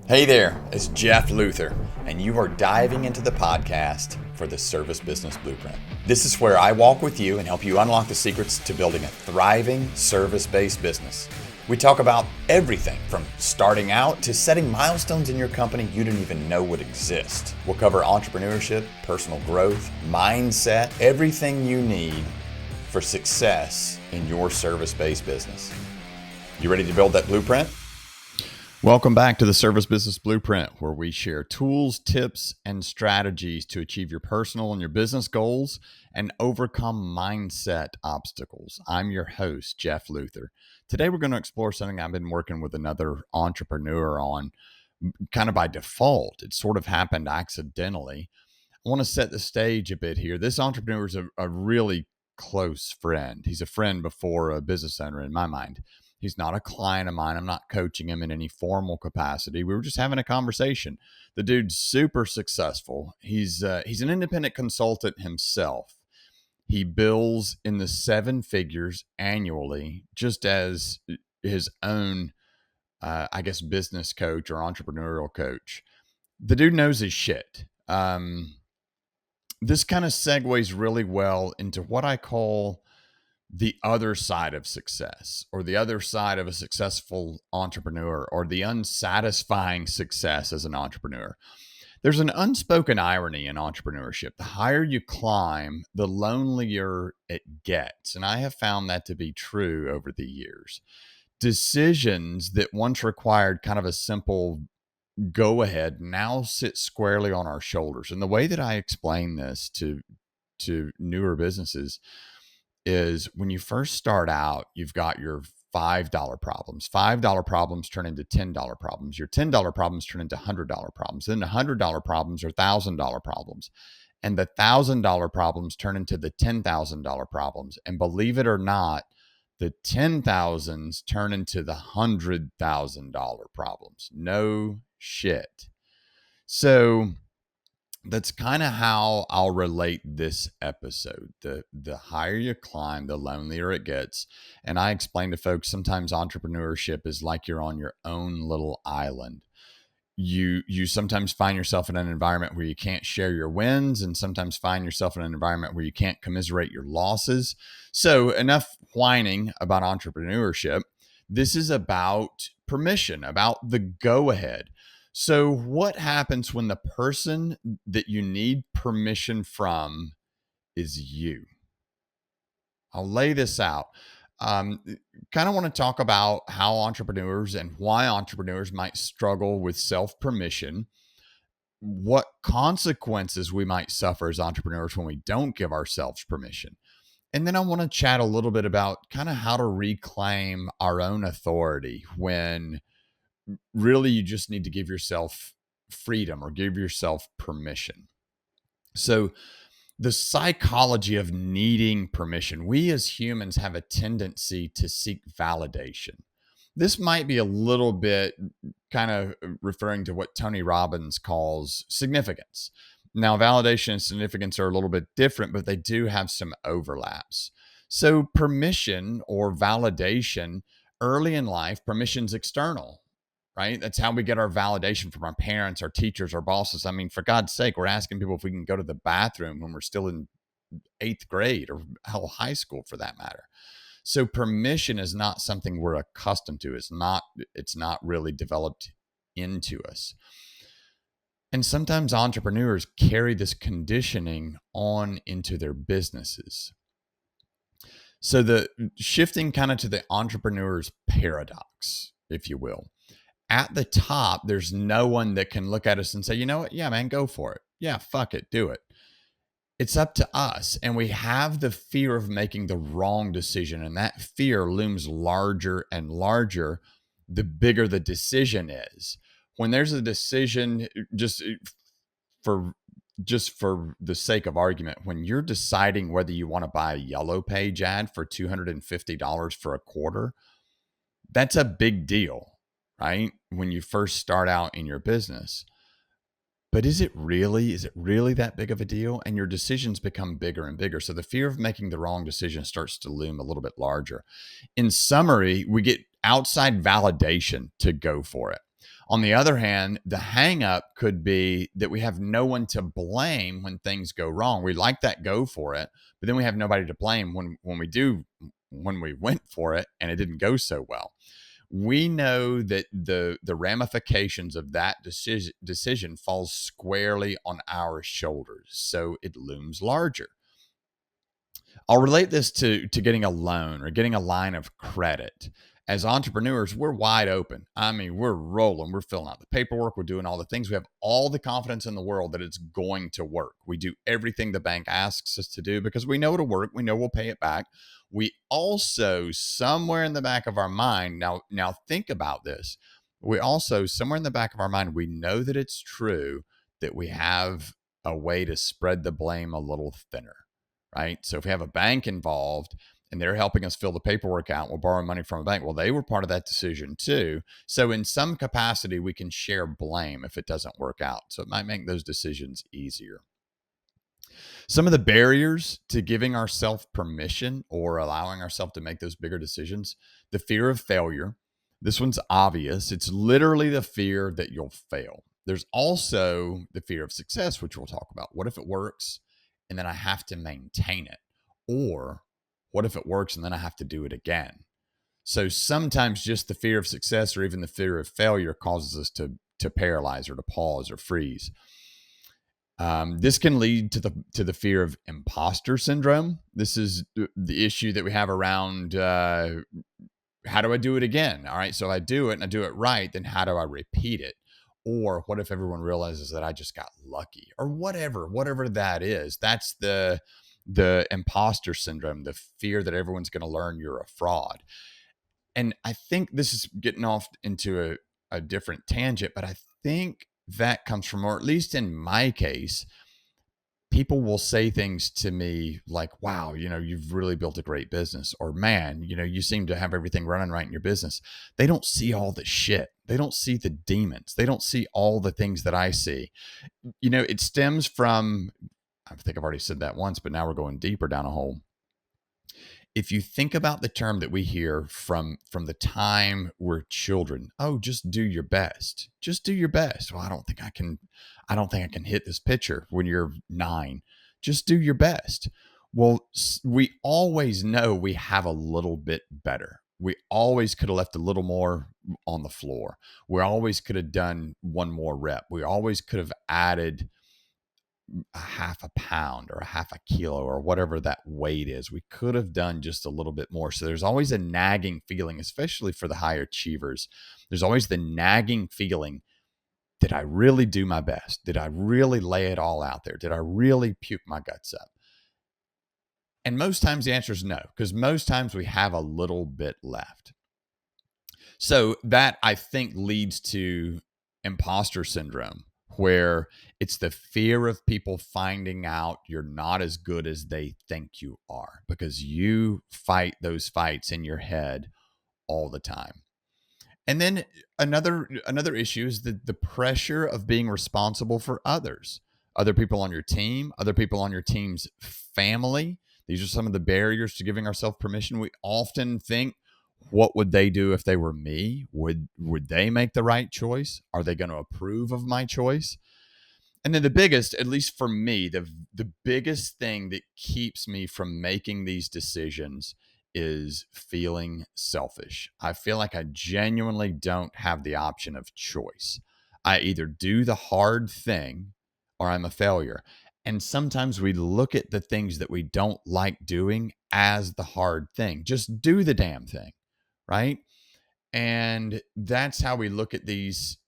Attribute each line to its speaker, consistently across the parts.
Speaker 1: Hey there, it's Jeff Luther, and you are diving into the podcast for the Service Business Blueprint. This is where I walk with you and help you unlock the secrets to building a thriving service-based business. We talk about everything from starting out to setting milestones in your company you didn't even know would exist. We'll cover entrepreneurship, personal growth, mindset, everything you need for success in your service-based business. You ready to build that blueprint? Welcome back to the Service Business Blueprint, where we share tools, tips, and strategies to achieve your personal and your business goals and overcome mindset obstacles. I'm your host, Jeff Luther. Today, we're going to explore something I've been working with another entrepreneur on kind of by default. It sort of happened accidentally. I want to set the stage a bit here. This entrepreneur is a really close friend. He's a friend before a business owner in my mind. He's not a client of mine. I'm not coaching him in any formal capacity. We were just having a conversation. The dude's super successful. He's an independent consultant himself. He bills in the seven figures annually, just as his own, business coach or entrepreneurial coach. The dude knows his shit. This kind of segues really well into what I call the other side of success, or the other side of a successful entrepreneur, or the unsatisfying success as an entrepreneur. There's an unspoken irony in entrepreneurship. The higher you climb, the lonelier it gets. And I have found that to be true over the years. Decisions that once required kind of a simple go ahead now sit squarely on our shoulders. And the way that I explain this to newer businesses is when you first start out, you've got your $5 problems. $5 problems turn into $10 problems. Your $10 problems turn into $100 problems. Then the $100 problems are $1,000 problems. And the $1,000 problems turn into the $10,000 problems. And believe it or not, the 10,000s turn into the $100,000 problems. No shit. So that's kind of how I'll relate this episode. The higher you climb, the lonelier it gets. And I explain to folks, sometimes entrepreneurship is like you're on your own little island. You sometimes find yourself in an environment where you can't share your wins, and sometimes find yourself in an environment where you can't commiserate your losses. So enough whining about entrepreneurship. This is about permission, about the go-ahead. So what happens when the person that you need permission from is you? I'll lay this out. Kind of want to talk about how entrepreneurs and why entrepreneurs might struggle with self-permission, what consequences we might suffer as entrepreneurs when we don't give ourselves permission. And then I want to chat a little bit about kind of how to reclaim our own authority when really you just need to give yourself freedom or give yourself permission. So the psychology of needing permission, we as humans have a tendency to seek validation. This might be a little bit kind of referring to what Tony Robbins calls significance. Now, validation and significance are a little bit different, but they do have some overlaps. So permission or validation, early in life, permission's external. Right? That's how we get our validation from our parents, our teachers, our bosses. I mean, for God's sake, we're asking people if we can go to the bathroom when we're still in 8th grade or high school for that matter. So permission is not something we're accustomed to. It's not really developed into us. And sometimes entrepreneurs carry this conditioning on into their businesses. So the shifting kind of to the entrepreneur's paradox, if you will. At the top, there's no one that can look at us and say, you know what? Yeah, man, go for it. Yeah, fuck it. Do it. It's up to us. And we have the fear of making the wrong decision. And that fear looms larger and larger the bigger the decision is. When there's a decision, just for the sake of argument, when you're deciding whether you want to buy a Yellow Page ad for $250 for a quarter, that's a big deal. Right? When you first start out in your business. But is it really that big of a deal? And your decisions become bigger and bigger. So the fear of making the wrong decision starts to loom a little bit larger. In summary, we get outside validation to go for it. On the other hand, the hang up could be that we have no one to blame when things go wrong. We like that go for it, but then we have nobody to blame when we went for it and it didn't go so well. We know that the ramifications of that decision falls squarely on our shoulders, so it looms larger. I'll relate this to getting a loan or getting a line of credit. As entrepreneurs, we're wide open. I mean, we're rolling, we're filling out the paperwork, we're doing all the things. We have all the confidence in the world that it's going to work. We do everything the bank asks us to do because we know it'll work. We know we'll pay it back. We also, somewhere in the back of our mind, now think about this. We also, somewhere in the back of our mind, we know that it's true that we have a way to spread the blame a little thinner, right? So if we have a bank involved and they're helping us fill the paperwork out, we're borrowing money from a bank. Well, they were part of that decision too. So in some capacity, we can share blame if it doesn't work out. So it might make those decisions easier. Some of the barriers to giving ourselves permission or allowing ourselves to make those bigger decisions, the fear of failure. This one's obvious. It's literally the fear that you'll fail. There's also the fear of success, which we'll talk about. What if it works and then I have to maintain it? Or what if it works and then I have to do it again? So sometimes just the fear of success or even the fear of failure causes us to paralyze or to pause or freeze. This can lead to the fear of imposter syndrome. This is the issue that we have around how do I do it again? All right, so if I do it and I do it right, then how do I repeat it? Or what if everyone realizes that I just got lucky or whatever that is? That's the imposter syndrome, the fear that everyone's going to learn you're a fraud. And I think this is getting off into a different tangent, but I think that comes from, or at least in my case, people will say things to me like, wow, you've really built a great business, or man, you seem to have everything running right in your business. They don't see all the shit. They don't see the demons. They don't see all the things that I see. It stems from, I think I've already said that once, but now we're going deeper down a hole. If you think about the term that we hear from the time we're children, oh, just do your best. Just do your best. Well, I don't think I can hit this pitcher when you're 9. Just do your best. Well, we always know we have a little bit better. We always could have left a little more on the floor. We always could have done one more rep. We always could have added a half a pound or a half a kilo or whatever that weight is. We could have done just a little bit more. So there's always a nagging feeling, especially for the high achievers. There's always the nagging feeling. Did I really do my best? Did I really lay it all out there? Did I really puke my guts up? And most times the answer is no, because most times we have a little bit left. So that, I think, leads to imposter syndrome, where it's the fear of people finding out you're not as good as they think you are, because you fight those fights in your head all the time. And then another issue is the pressure of being responsible for others, other people on your team, other people on your team's family. These are some of the barriers to giving ourselves permission. We often think, what would they do if they were me? Would they make the right choice? Are they going to approve of my choice? And then the biggest, at least for me, the biggest thing that keeps me from making these decisions is feeling selfish. I feel like I genuinely don't have the option of choice. I either do the hard thing or I'm a failure. And sometimes we look at the things that we don't like doing as the hard thing. Just do the damn thing, right? And that's how we look at these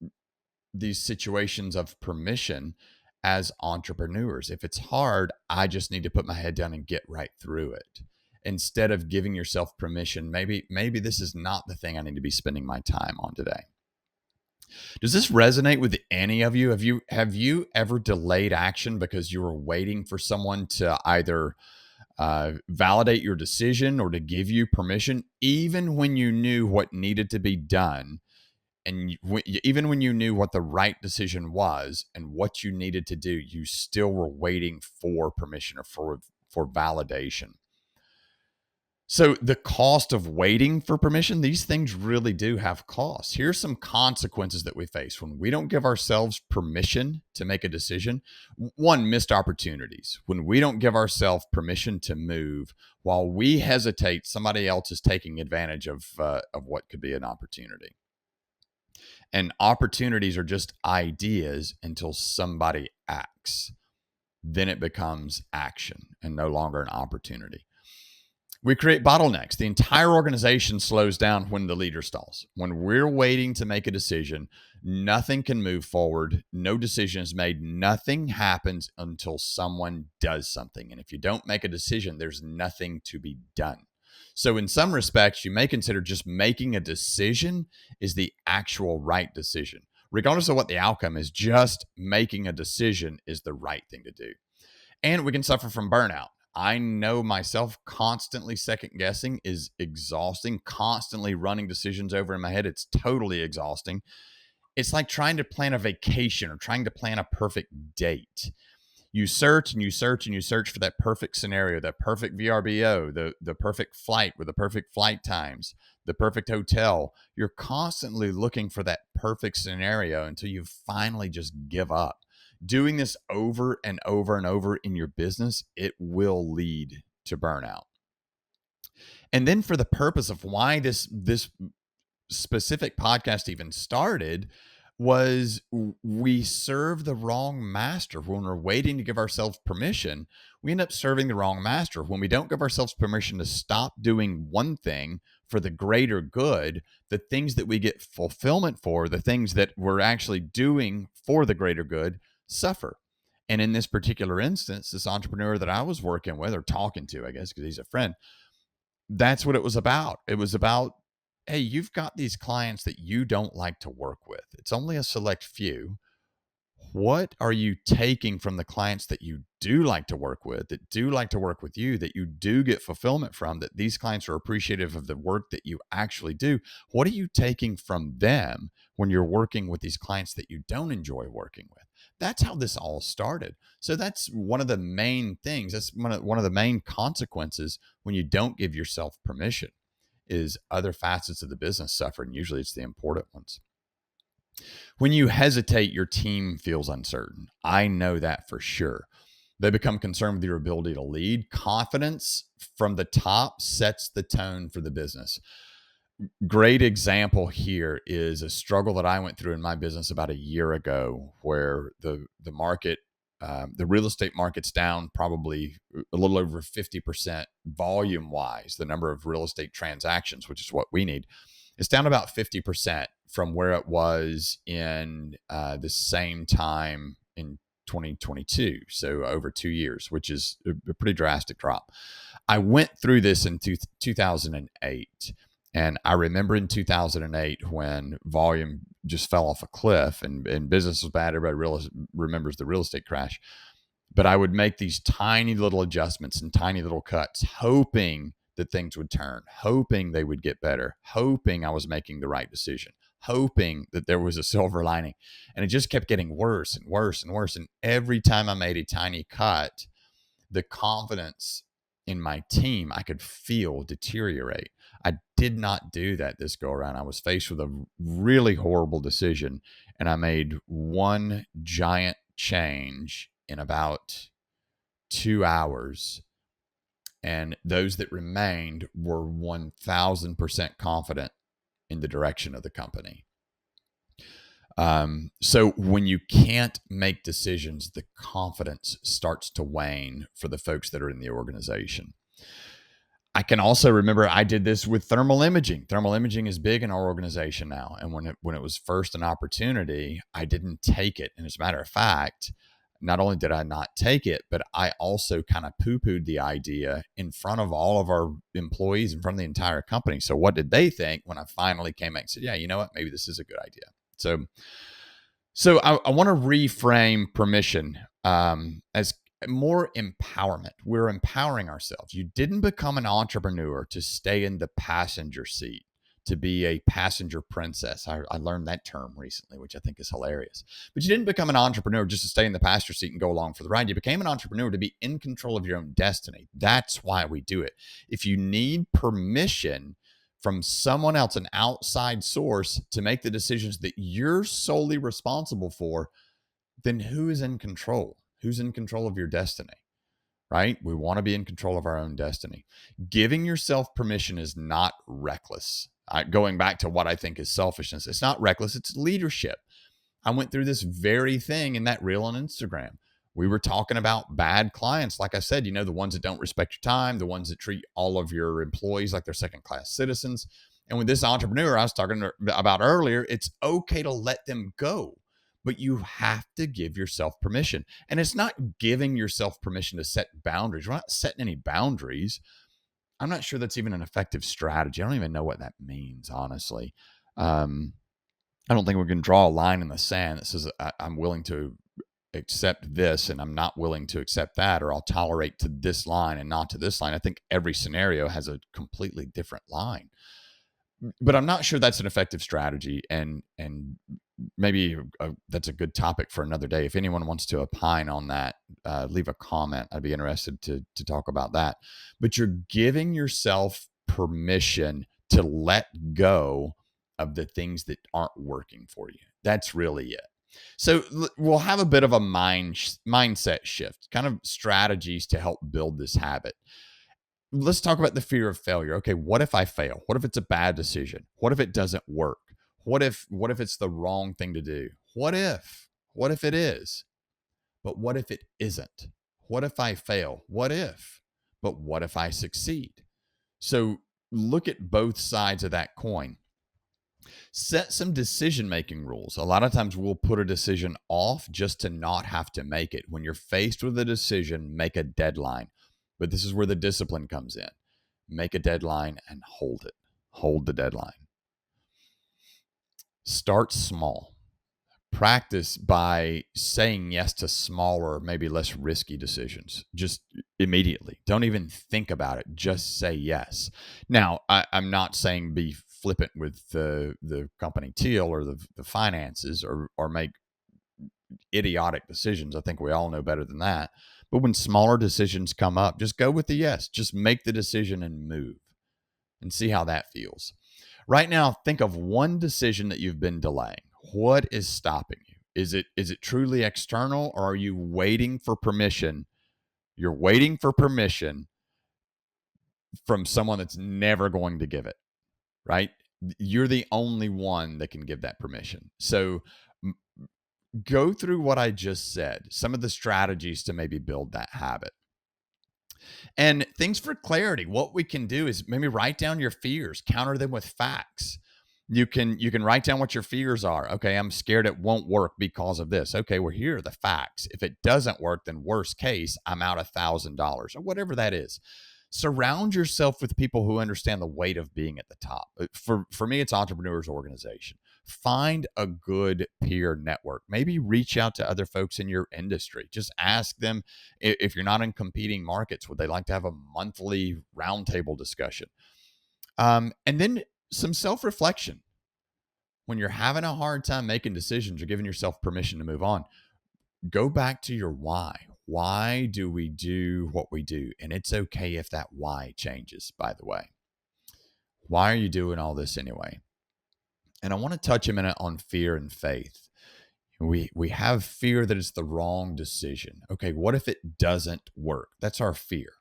Speaker 1: situations of permission as entrepreneurs. If it's hard, I just need to put my head down and get right through it. Instead of giving yourself permission, maybe this is not the thing I need to be spending my time on today. Does this resonate with any of you? Have you ever delayed action because you were waiting for someone to either validate your decision or to give you permission, even when you knew what needed to be done, and even when you knew what the right decision was and what you needed to do, you still were waiting for permission or for validation? So the cost of waiting for permission, these things really do have costs. Here's some consequences that we face when we don't give ourselves permission to make a decision. One, missed opportunities. When we don't give ourselves permission to move, while we hesitate, somebody else is taking advantage of what could be an opportunity. And opportunities are just ideas until somebody acts. Then it becomes action and no longer an opportunity. We create bottlenecks. The entire organization slows down when the leader stalls. When we're waiting to make a decision, nothing can move forward. No decision is made. Nothing happens until someone does something. And if you don't make a decision, there's nothing to be done. So in some respects, you may consider just making a decision is the actual right decision. Regardless of what the outcome is, just making a decision is the right thing to do. And we can suffer from burnout. I know myself, constantly second guessing is exhausting, constantly running decisions over in my head. It's totally exhausting. It's like trying to plan a vacation or trying to plan a perfect date. You search and you search and you search for that perfect scenario, that perfect VRBO, the perfect flight with the perfect flight times, the perfect hotel. You're constantly looking for that perfect scenario until you finally just give up. Doing this over and over and over in your business, it will lead to burnout. And then for the purpose of why this specific podcast even started was we serve the wrong master. When we're waiting to give ourselves permission, we end up serving the wrong master. When we don't give ourselves permission to stop doing one thing for the greater good, the things that we get fulfillment for, the things that we're actually doing for the greater good, suffer. And in this particular instance, this entrepreneur that I was working with or talking to, I guess, because he's a friend, that's what it was about. It was about, hey, you've got these clients that you don't like to work with. It's only a select few. What are you taking from the clients that you do like to work with, that do like to work with you, that you do get fulfillment from, that these clients are appreciative of the work that you actually do? What are you taking from them when you're working with these clients that you don't enjoy working with? That's how this all started. So that's one of the main things. That's one of the main consequences when you don't give yourself permission is other facets of the business suffer, and usually it's the important ones. When you hesitate, your team feels uncertain. I know that for sure. They become concerned with your ability to lead. Confidence from the top sets the tone for the business. Great example here is a struggle that I went through in my business about a year ago, where the market, the real estate market's down probably a little over 50% volume wise. The number of real estate transactions, which is what we need, it's down about 50% from where it was in the same time in 2022. So over 2 years, which is a pretty drastic drop. I went through this in 2008. And I remember in 2008 when volume just fell off a cliff and business was bad. Everybody remembers the real estate crash. But I would make these tiny little adjustments and tiny little cuts, hoping that things would turn, hoping they would get better, hoping I was making the right decision, hoping that there was a silver lining. And it just kept getting worse and worse and worse. And every time I made a tiny cut, the confidence in my team I could feel deteriorate. I did not do that this go around. I was faced with a really horrible decision, and I made one giant change in about 2 hours. And those that remained were 1000% confident in the direction of the company. So when you can't make decisions, the confidence starts to wane for the folks that are in the organization. I can also remember I did this with thermal imaging. Thermal imaging is big in our organization now. And when it was first an opportunity, I didn't take it. And as a matter of fact, not only did I not take it, but I also kind of poo-pooed the idea in front of all of our employees, in front of the entire company. So what did they think when I finally came back and said, yeah, you know what, maybe this is a good idea. So I want to reframe permission as more empowerment. We're empowering ourselves. You didn't become an entrepreneur to stay in the passenger seat, to be a passenger princess. I learned that term recently, which I think is hilarious. But you didn't become an entrepreneur just to stay in the passenger seat and go along for the ride. You became an entrepreneur to be in control of your own destiny. That's why we do it. If you need permission from someone else, an outside source, to make the decisions that you're solely responsible for, then who is in control? Who's in control of your destiny? Right? We want to be in control of our own destiny. Giving yourself permission is not reckless. Going back to what I think is selfishness, it's not reckless, it's leadership. I went through this very thing in that reel on Instagram. We were talking about bad clients. Like I said, the ones that don't respect your time, the ones that treat all of your employees like they're second-class citizens. And with this entrepreneur I was talking about earlier, it's okay to let them go, but you have to give yourself permission. And it's not giving yourself permission to set boundaries. We're not setting any boundaries. I'm not sure that's even an effective strategy. I don't even know what that means, honestly. I don't think we can draw a line in the sand that says I'm willing to accept this and I'm not willing to accept that, or I'll tolerate to this line and not to this line. I think every scenario has a completely different line. But I'm not sure that's an effective strategy, and maybe that's a good topic for another day. If anyone wants to opine on that, leave a comment. I'd be interested to talk about that. But you're giving yourself permission to let go of the things that aren't working for you. That's really it. So we'll have a bit of a mindset shift, kind of strategies to help build this habit. Let's talk about the fear of failure. Okay, what if I fail? What if it's a bad decision? What if it doesn't work? What if it's the wrong thing to do? What if it is? But what if it isn't? What if I fail? What if? But what if I succeed? So look at both sides of that coin. Set some decision-making rules. A lot of times we'll put a decision off just to not have to make it. When you're faced with a decision, make a deadline. But this is where the discipline comes in. Make a deadline and hold it. Hold the deadline. Start small. Practice by saying yes to smaller, maybe less risky decisions. Just immediately. Don't even think about it. Just say yes. Now, I'm not saying be flippant with the company teal or the finances or make idiotic decisions. I think we all know better than that. But when smaller decisions come up, just go with the yes. Just make the decision and move and see how that feels. Right now, think of one decision that you've been delaying. What is stopping you? Is it truly external, or are you waiting for permission? You're waiting for permission from someone that's never going to give it, right? You're the only one that can give that permission. So go through what I just said, some of the strategies to maybe build that habit. And things for clarity. What we can do is maybe write down your fears, counter them with facts. You can write down what your fears are. Okay, I'm scared it won't work because of this. Okay, well, here are the facts. If it doesn't work, then worst case, I'm out $1,000 or whatever that is. Surround yourself with people who understand the weight of being at the top. For me, it's Entrepreneurs Organization. Find a good peer network. Maybe reach out to other folks in your industry. Just ask them, if you're not in competing markets, would they like to have a monthly roundtable discussion? And then some self-reflection. When you're having a hard time making decisions or giving yourself permission to move on, go back to your why. Why do we do what we do? And it's okay if that why changes, by the way. Why are you doing all this anyway? And I want to touch a minute on fear and faith. We have fear that it's the wrong decision. Okay, what if it doesn't work? That's our fear.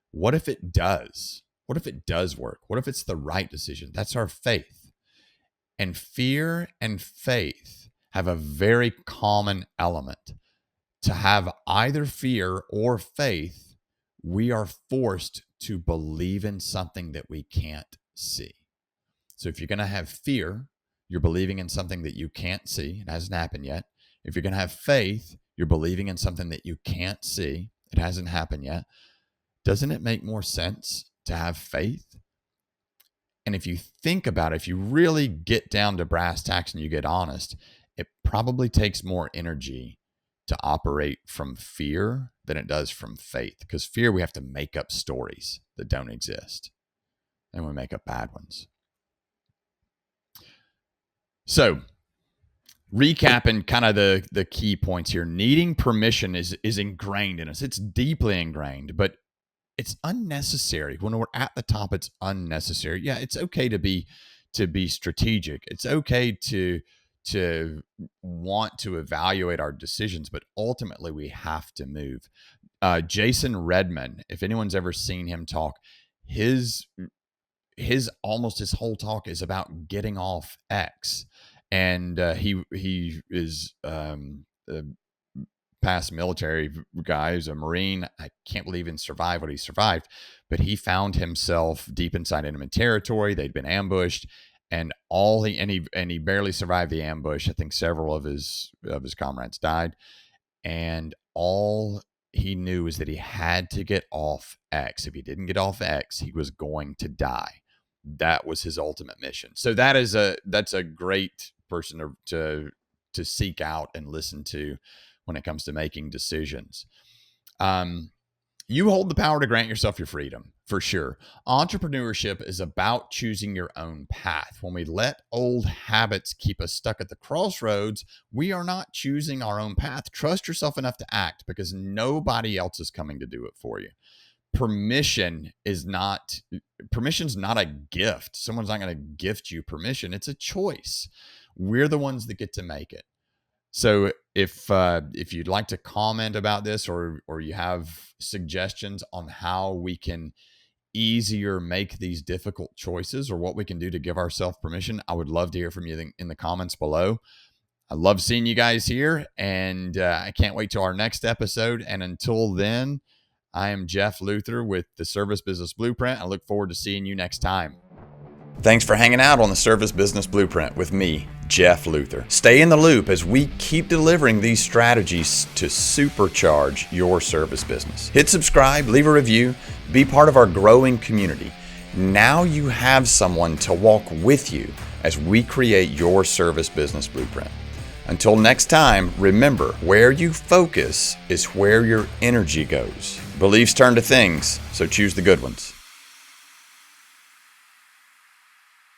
Speaker 1: What if it does? What if it does work? What if it's the right decision? That's our faith. And fear and faith have a very common element. To have either fear or faith, we are forced to believe in something that we can't see. So if you're going to have fear, you're believing in something that you can't see. It hasn't happened yet. If you're going to have faith, you're believing in something that you can't see. It hasn't happened yet. Doesn't it make more sense to have faith? And if you think about it, if you really get down to brass tacks and you get honest, it probably takes more energy to operate from fear than it does from faith. Because fear, we have to make up stories that don't exist. And we make up bad ones. So recapping kind of the key points here, needing permission is ingrained in us. It's deeply ingrained, but it's unnecessary. When we're at the top, it's unnecessary. Yeah, it's okay to be strategic. It's okay to want to evaluate our decisions, but ultimately we have to move. Jason Redman, if anyone's ever seen him talk, his almost his whole talk is about getting off X. And he is a past military guy. He's a Marine. I can't believe he survived what he survived, but he found himself deep inside enemy territory. They'd been ambushed, and he barely survived the ambush. I think several of his comrades died, and all he knew is that he had to get off X. If he didn't get off X, he was going to die. That was his ultimate mission. So that's a great person to seek out and listen to when it comes to making decisions. You hold the power to grant yourself your freedom, for sure. Entrepreneurship is about choosing your own path. When we let old habits keep us stuck at the crossroads, we are not choosing our own path. Trust yourself enough to act, because nobody else is coming to do it for you. Permission's not a gift. Someone's not going to gift you permission. It's a choice. We're the ones that get to make it. So if you'd like to comment about this, or you have suggestions on how we can easier make these difficult choices, or what we can do to give ourselves permission, I would love to hear from you in the comments below. I love seeing you guys here, and I can't wait till our next episode. And until then, I am Jeff Luther with the Service Business Blueprint. I look forward to seeing you next time. Thanks for hanging out on the Service Business Blueprint with me, Jeff Luther. Stay in the loop as we keep delivering these strategies to supercharge your service business. Hit subscribe, leave a review, be part of our growing community. Now you have someone to walk with you as we create your Service Business Blueprint. Until next time, remember, where you focus is where your energy goes. Beliefs turn to things, so choose the good ones.